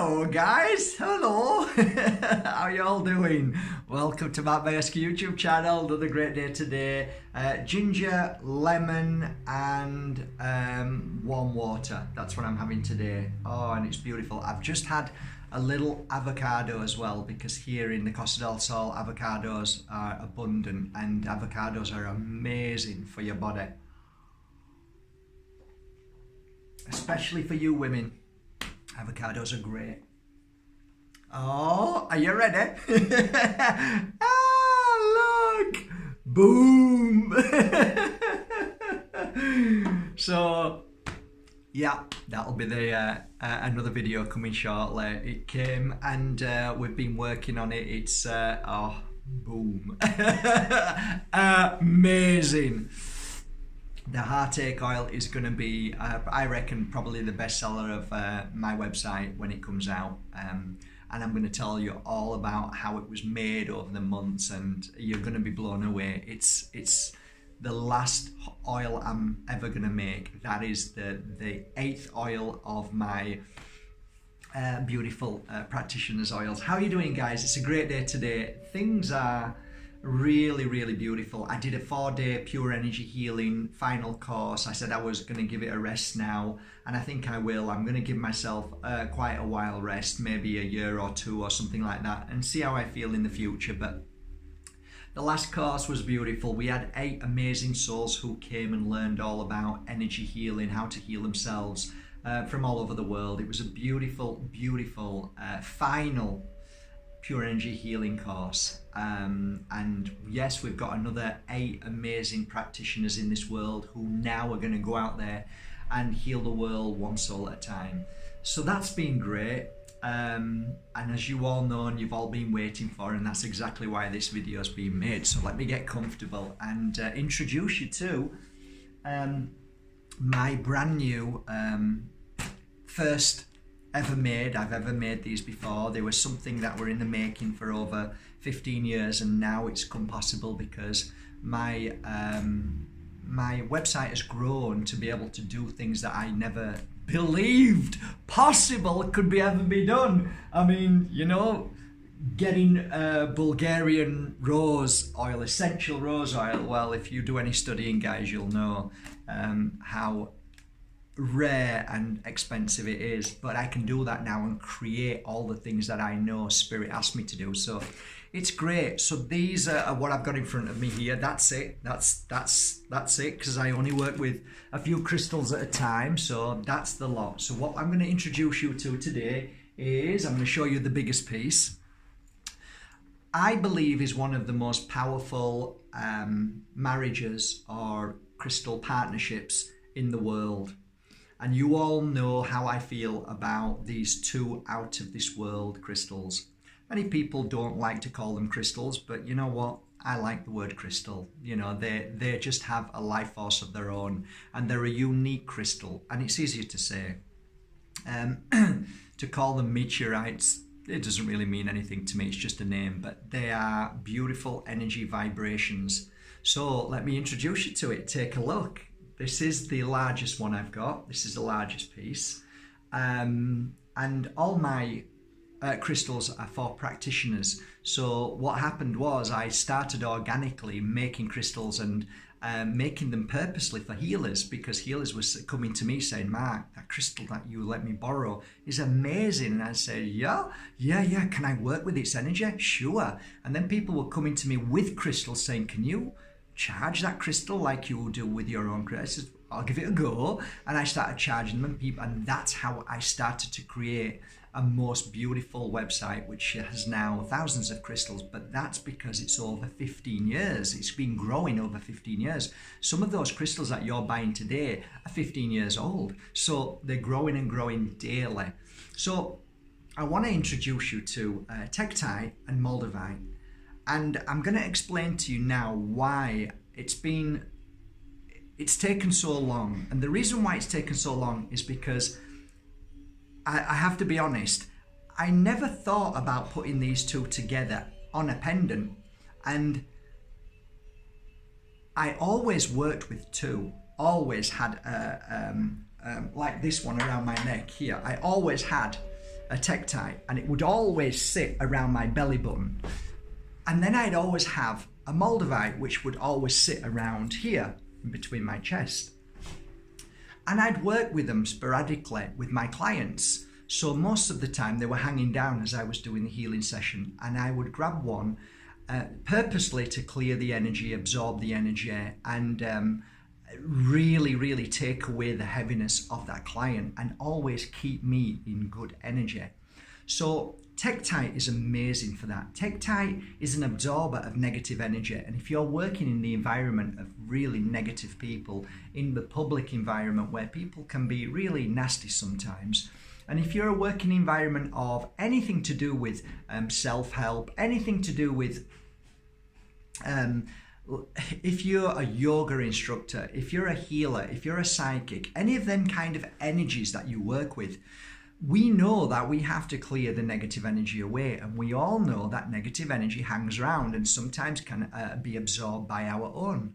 Hello guys, hello. How you all doing? Welcome to my Bajerski YouTube channel. Another great day today. Ginger, lemon and warm water. That's what I'm having today. Oh, and it's beautiful. I've just had a little avocado as well, because here in the Costa del Sol avocados are abundant and avocados are amazing for your body. Especially for you women. Avocados are great. Oh, are you ready? Oh, look! Boom! So, yeah, that'll be the another video coming shortly. It came and we've been working on it. It's, oh, boom. Amazing. The heartache oil is going to be, I reckon, probably the bestseller of my website when it comes out. And I'm going to tell you all about how it was made over the months, and you're going to be blown away. It's the last oil I'm ever going to make. That is the 8th oil of my beautiful practitioner's oils. How are you doing, guys? It's a great day today. Things are really beautiful. I did a 4-day pure energy healing final course. I said I was going to give it a rest now, and I think I will. I'm going to give myself quite a while rest, maybe a year or two or something like that, and see how I feel in the future. But the last course was beautiful. We had 8 amazing souls who came and learned all about energy healing, how to heal themselves from all over the world. It was a beautiful final pure energy healing course, and yes, we've got another 8 amazing practitioners in this world who now are going to go out there and heal the world one soul at a time. So that's been great, and as you all know and you've all been waiting for, and that's exactly why this video is being made. So let me get comfortable and introduce you to my brand new first I've ever made these before. They were something that were in the making for over 15 years, and now it's come possible because my my website has grown to be able to do things that I never believed possible could ever be done. I mean, you know, getting Bulgarian rose oil, essential rose oil. Well, if you do any studying, guys, you'll know how rare and expensive it is, but I can do that now and create all the things that I know Spirit asked me to do. So it's great. So these are what I've got in front of me here. That's it. That's it, because I only work with a few crystals at a time. So that's the lot. So what I'm going to introduce you to today is, I'm going to show you the biggest piece. I believe is one of the most powerful marriages or crystal partnerships in the world. And you all know how I feel about these 2 out of this world crystals. Many people don't like to call them crystals, but you know what? I like the word crystal. You know, they just have a life force of their own, and they're a unique crystal, and it's easier to say. To call them meteorites, it doesn't really mean anything to me. It's just a name, but they are beautiful energy vibrations. So let me introduce you to it. Take a look. This is the largest one I've got. This is the largest piece. And all my crystals are for practitioners. So what happened was I started organically making crystals and making them purposely for healers, because healers was coming to me saying, Mark, that crystal that you let me borrow is amazing. And I said, yeah, can I work with its energy? Sure. And then people were coming to me with crystals saying, can you charge that crystal like you do with your own crystals? I'll give it a go. And I started charging them, and that's how I started to create a most beautiful website, which has now thousands of crystals. But that's because it's over 15 years. It's been growing over 15 years. Some of those crystals that you're buying today are 15 years old. So they're growing and growing daily. So I want to introduce you to Tektite and Moldavite. And I'm going to explain to you now why it's taken so long. And the reason why it's taken so long is because I have to be honest, I never thought about putting these 2 together on a pendant. And I always worked with 2, always had like this one around my neck here. I always had a Tektite, and it would always sit around my belly button. And then I'd always have a Moldavite, which would always sit around here in between my chest. And I'd work with them sporadically with my clients. So most of the time they were hanging down as I was doing the healing session, and I would grab one purposely to clear the energy, absorb the energy, and really take away the heaviness of that client and always keep me in good energy. So Tektite is amazing for that. Tektite is an absorber of negative energy, and if you're working in the environment of really negative people, in the public environment where people can be really nasty sometimes, and if you're a working environment of anything to do with self-help, anything to do with if you're a yoga instructor, if you're a healer, if you're a psychic, any of them kind of energies that you work with, we know that we have to clear the negative energy away, and we all know that negative energy hangs around and sometimes can be absorbed by our own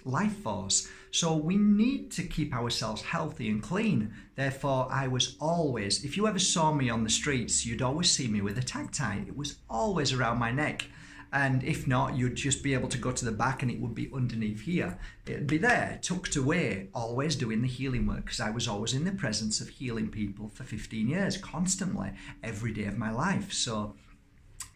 life force. So we need to keep ourselves healthy and clean. Therefore, I was always, if you ever saw me on the streets, you'd always see me with a Tektite. It was always around my neck. And if not, you'd just be able to go to the back and it would be underneath here. It'd be there, tucked away, always doing the healing work, because I was always in the presence of healing people for 15 years, constantly, every day of my life. So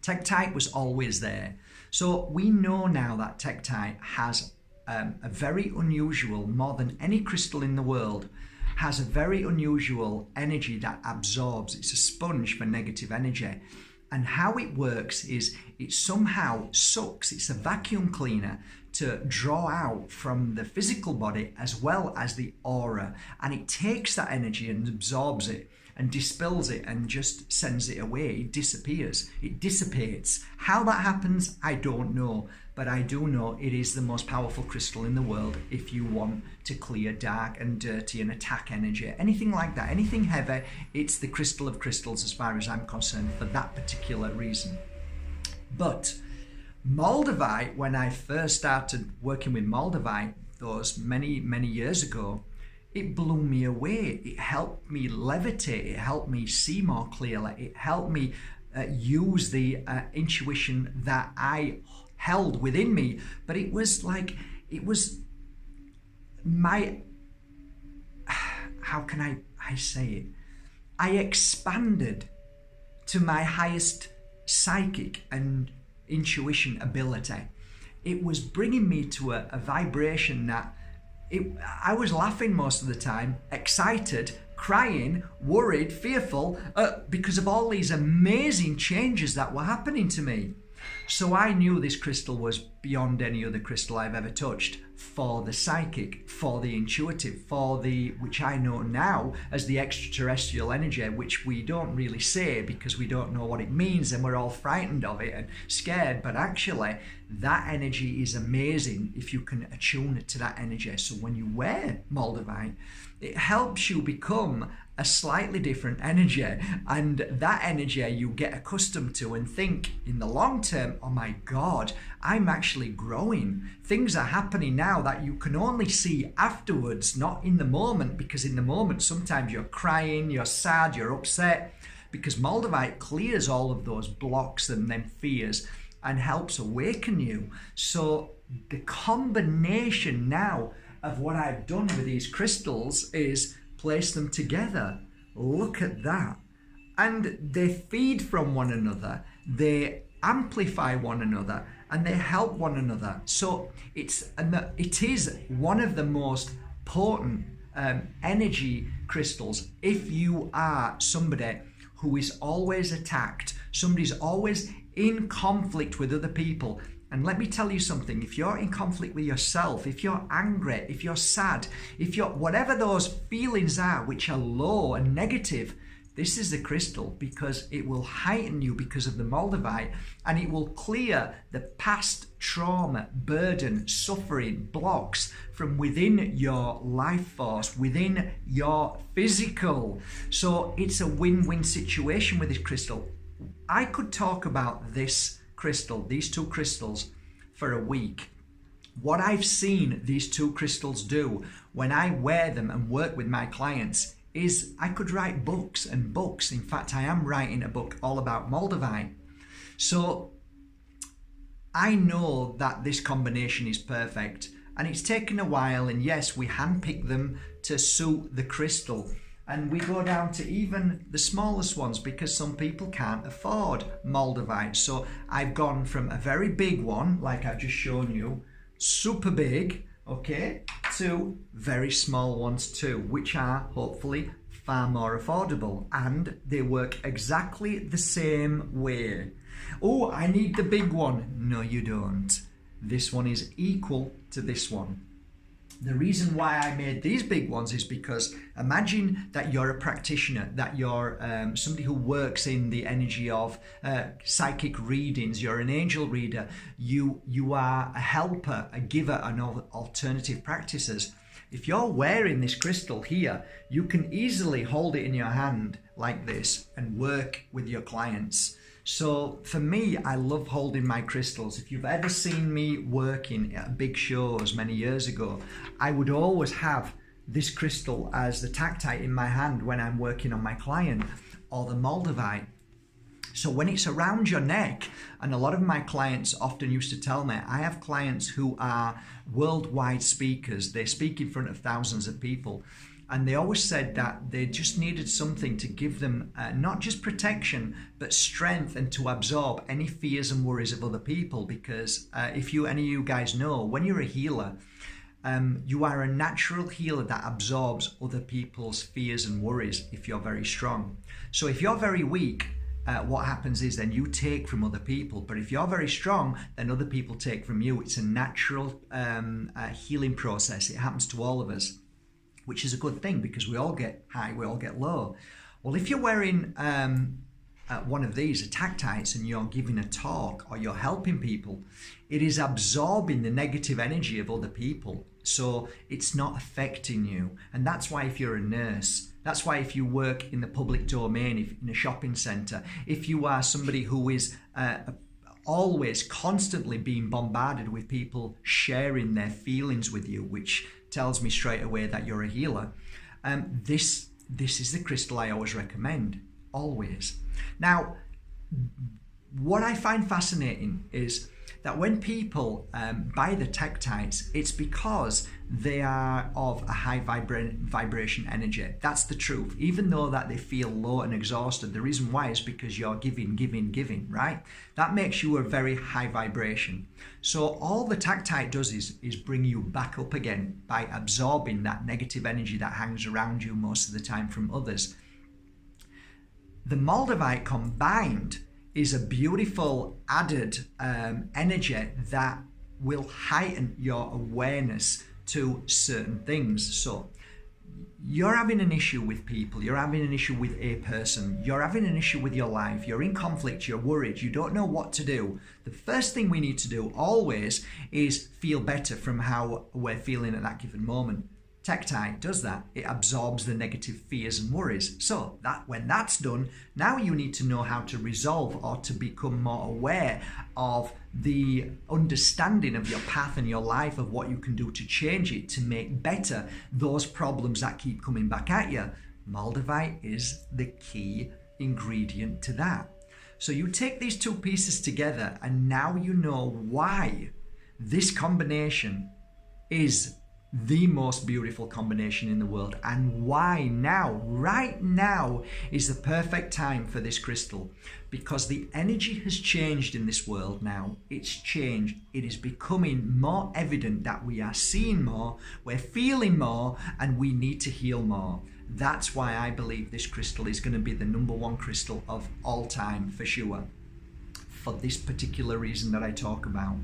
Tektite was always there. So we know now that Tektite has a very unusual, more than any crystal in the world, has a very unusual energy that absorbs. It's a sponge for negative energy. And how it works is it somehow sucks, it's a vacuum cleaner to draw out from the physical body as well as the aura. And it takes that energy and absorbs it and dispels it and just sends it away. It disappears, it dissipates. How that happens, I don't know. But I do know it is the most powerful crystal in the world if you want to clear dark and dirty and attack energy. Anything like that, anything heavy, it's the crystal of crystals as far as I'm concerned for that particular reason. But Moldavite, when I first started working with Moldavite, those many years ago, it blew me away. It helped me levitate. It helped me see more clearly. It helped me use the intuition that I held within me. But it was like, it was my, how can I say it? I expanded to my highest psychic and intuition ability. It was bringing me to a vibration that I was laughing most of the time, excited, crying, worried, fearful, because of all these amazing changes that were happening to me. So I knew this crystal was beyond any other crystal I've ever touched for the psychic, for the intuitive, for the, which I know now as the extraterrestrial energy, which we don't really say because we don't know what it means and we're all frightened of it and scared. But actually, that energy is amazing if you can attune to that energy. So when you wear Moldavite, it helps you become a slightly different energy, and that energy you get accustomed to and think in the long term, oh my God, I'm actually growing. Things are happening now that you can only see afterwards, not in the moment, because in the moment sometimes you're crying, you're sad, you're upset, because Moldavite clears all of those blocks and then fears and helps awaken you. So the combination now of what I've done with these crystals is place them together. Look at that. And they feed from one another, they amplify one another, and they help one another. So it is one of the most potent energy crystals if you are somebody who is always attacked, somebody's always in conflict with other people. And let me tell you something, if you're in conflict with yourself, if you're angry, if you're sad, if you're whatever those feelings are which are low and negative, this is the crystal, because it will heighten you because of the Moldavite, and it will clear the past trauma, burden, suffering, blocks from within your life force, within your physical. So it's a win-win situation with this crystal. I could talk about this crystal, these two crystals, for a week. What I've seen these two crystals do when I wear them and work with my clients is I could write books and books. In fact, I am writing a book all about Moldavite. So I know that this combination is perfect, and it's taken a while, and yes, we handpick them to suit the crystal. And we go down to even the smallest ones because some people can't afford Moldavite. So I've gone from a very big one, like I've just shown you, super big, okay, to very small ones too, which are hopefully far more affordable, and they work exactly the same way. Oh, I need the big one. No, you don't. This one is equal to this one. The reason why I made these big ones is because imagine that you're a practitioner, that you're somebody who works in the energy of psychic readings, you're an angel reader, you are a helper, a giver, and alternative practices. If you're wearing this crystal here, you can easily hold it in your hand like this and work with your clients. So for me, I love holding my crystals. If you've ever seen me working at big shows many years ago, I would always have this crystal as the Tektite in my hand when I'm working on my client, or the Moldavite. So when it's around your neck, and a lot of my clients often used to tell me, I have clients who are worldwide speakers. They speak in front of thousands of people. And they always said that they just needed something to give them not just protection, but strength, and to absorb any fears and worries of other people. Because if any of you guys know, when you're a healer, you are a natural healer that absorbs other people's fears and worries if you're very strong. So if you're very weak, what happens is then you take from other people. But if you're very strong, then other people take from you. It's a natural healing process. It happens to all of us, which is a good thing because we all get high, we all get low. Well, if you're wearing one of these, a Tektites, and you're giving a talk or you're helping people, it is absorbing the negative energy of other people. So it's not affecting you. And that's why if you're a nurse, that's why if you work in the public domain, if in a shopping centre, if you are somebody who is always constantly being bombarded with people sharing their feelings with you, which tells me straight away that you're a healer. This is the crystal I always recommend, always. Now, what I find fascinating is that when people buy the Tektites, it's because they are of a high vibration energy. That's the truth. Even though that they feel low and exhausted, the reason why is because you're giving, right? That makes you a very high vibration. So all the Tektite does is bring you back up again by absorbing that negative energy that hangs around you most of the time from others. The Moldavite combined is a beautiful added energy that will heighten your awareness to certain things. So you're having an issue with people, you're having an issue with a person, you're having an issue with your life, you're in conflict, you're worried, you don't know what to do. The first thing we need to do always is feel better from how we're feeling at that given moment. Tektite does that. It absorbs the negative fears and worries. So that when that's done, now you need to know how to resolve or to become more aware of the understanding of your path and your life, of what you can do to change it, to make better those problems that keep coming back at you. Moldavite is the key ingredient to that. So you take these two pieces together, and now you know why this combination is the most beautiful combination in the world, and why now, right now, is the perfect time for this crystal, because the energy has changed in this world now. It's changed. It is becoming more evident that we are seeing more, we're feeling more, and we need to heal more. That's why I believe this crystal is going to be the #1 crystal of all time for sure, for this particular reason that I talk about.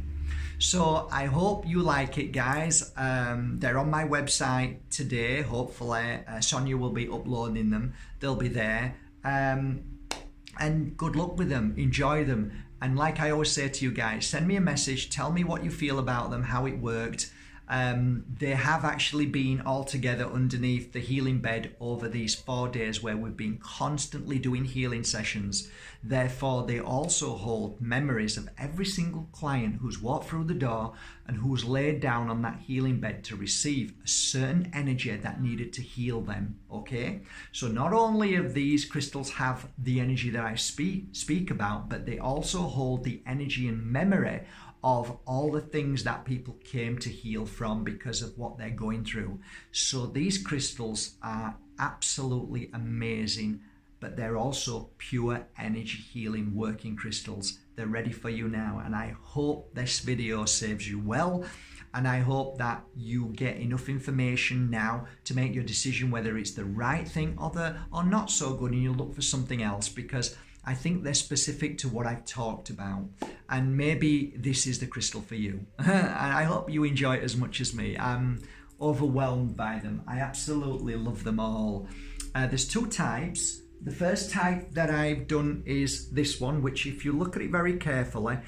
So I hope you like it, guys. They're on my website today, hopefully. Sonia will be uploading them. They'll be there. And good luck with them. Enjoy them. And like I always say to you guys, send me a message. Tell me what you feel about them, how it worked. They have actually been all together underneath the healing bed over these 4 days where we've been constantly doing healing sessions. Therefore, they also hold memories of every single client who's walked through the door and who's laid down on that healing bed to receive a certain energy that needed to heal them, okay? So not only of these crystals have the energy that I speak about, but they also hold the energy and memory of all the things that people came to heal from because of what they're going through. So these crystals are absolutely amazing, but they're also pure energy healing working crystals. They're ready for you now, and I hope this video serves you well, and I hope that you get enough information now to make your decision whether it's the right thing or not so good, and you look for something else, because I think they're specific to what I've talked about, and maybe this is the crystal for you. And I hope you enjoy it as much as me. I'm overwhelmed by them. I absolutely love them all. There's 2 types. The first type that I've done is this one, which if you look at it very carefully,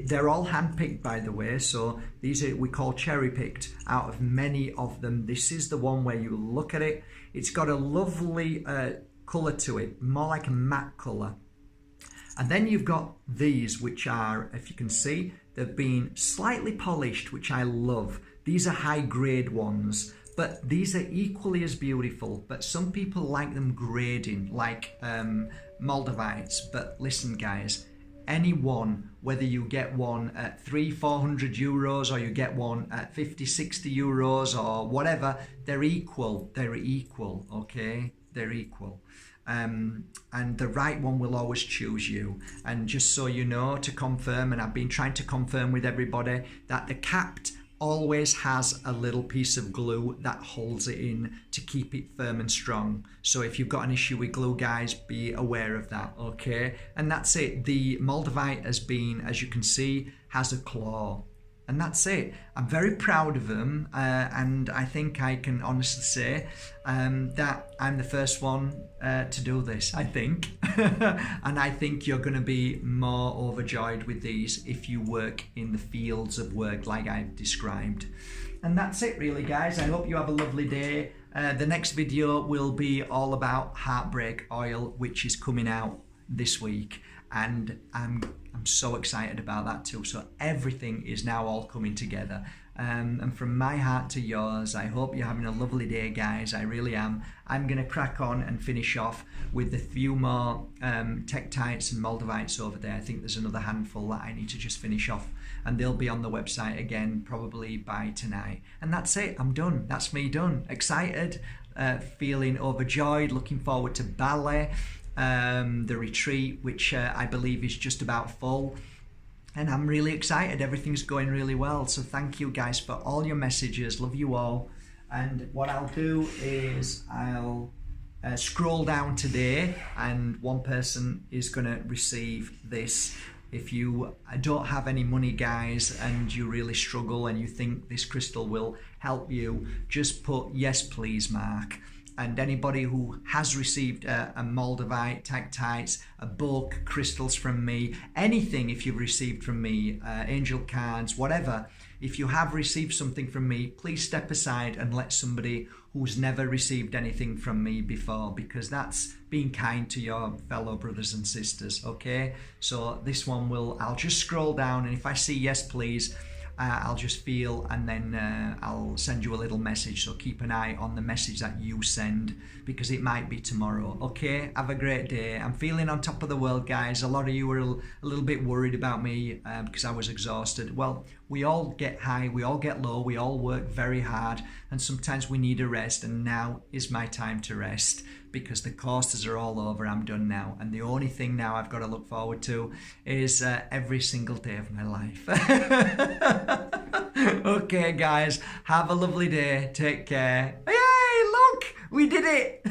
they're all hand-picked, by the way, so these are we call cherry-picked out of many of them. This is the one where you look at it, it's got a lovely colour to it, more like a matte colour. And then you've got these, which are, if you can see, they've been slightly polished, which I love. These are high-grade ones, but these are equally as beautiful, but some people like them grading, like Moldavites. But listen, guys, any one, whether you get one at 300-400 euros or you get one at 50-60 euros or whatever, they're equal, okay? They're equal. And the right one will always choose you. And just so you know, to confirm, and I've been trying to confirm with everybody, that the capped always has a little piece of glue that holds it in to keep it firm and strong. So if you've got an issue with glue, guys, be aware of that, okay? And that's it. The Moldavite has been, as you can see, has a claw. And that's it. I'm very proud of them, and I think I can honestly say that I'm the first one to do this, I think. And I think you're going to be more overjoyed with these if you work in the fields of work like I've described. And that's it really, guys. I hope you have a lovely day. The next video will be all about heartbreak oil, which is coming out this week, and I'm so excited about that too. So everything is now all coming together, and from my heart to yours, I hope you're having a lovely day, guys. I really am. I'm gonna crack on and finish off with a few more Tektites and Moldavites over there. I think there's another handful that I need to just finish off, and they'll be on the website again probably by tonight. And that's it. I'm done. That's me done. Excited, feeling overjoyed, looking forward to ballet, the retreat, which I believe is just about full, and I'm really excited. Everything's going really well, so thank you guys for all your messages. Love you all. And what I'll do is I'll scroll down today, and one person is going to receive this. If you don't have any money, guys, and you really struggle and you think this crystal will help you, just put yes please Mark. And anybody who has received a Moldavite, Tektites, a book, crystals from me, anything if you've received from me, angel cards, whatever, if you have received something from me, please step aside and let somebody who's never received anything from me before, because that's being kind to your fellow brothers and sisters, okay? So this one I'll just scroll down, and if I see yes please, I'll just feel, and then I'll send you a little message. So keep an eye on the message that you send, because it might be tomorrow. Okay, have a great day. I'm feeling on top of the world, guys. A lot of you were a little bit worried about me because I was exhausted. Well, we all get high, we all get low, we all work very hard, and sometimes we need a rest, and now is my time to rest, because the courses are all over. I'm done now, and the only thing now I've got to look forward to is every single day of my life. Okay, guys, have a lovely day. Take care. Yay, look, we did it.